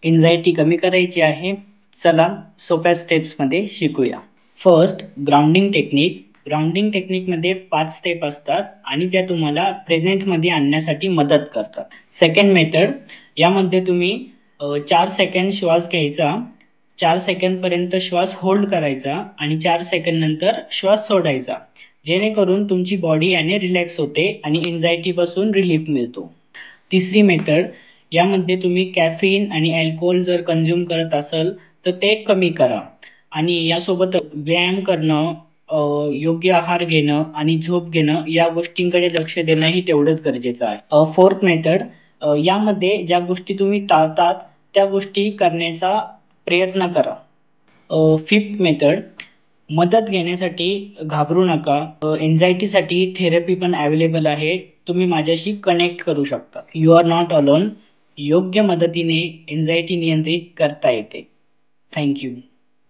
Anxiety कमी करायची आहे. चला सोप्या स्टेप्समध्ये शिकूया. First, grounding technique. ग्राउंडिंग टेक्निकमध्ये 5 स्टेप असतात आणि त्या तुम्हाला प्रेझेंटमध्ये आणण्यासाठी मदत करतात. सेकंड मेथड, यामध्ये तुम्ही 4 सेकंड श्वास घ्यायचा, 4 सेकंदपर्यंत श्वास होल्ड करायचा आणि 4 सेकंद नंतर श्वास सोडायचा, जेणेकरून तुमची बॉडी याने रिलॅक्स होते आणि एन्झायटीपासून रिलीफ मिळतो. तिसरी मेथड, यामध्ये तुम्ही कॅफीन आणि अल्कोहोल जर कंझ्युम करत असाल तर ते कमी करा आणि यासोबत व्यायाम करणं, योग्य आहार घेणं आणि झोप घेणं या गोष्टींकडे लक्ष देणंही तेवढंच गरजेचं आहे. फोर्थ मेथड, यामध्ये ज्या गोष्टी तुम्ही टाळतात त्या गोष्टी करण्याचा प्रयत्न करा. फिफ्थ मेथड, मदत घेण्यासाठी घाबरू नका. एन्झायटीसाठी थेरपी पण अवेलेबल आहे. तुम्ही माझ्याशी कनेक्ट करू शकता. You are not alone. योग्य मदतीने एन्झायटी नियंत्रित करता येते. Thank you.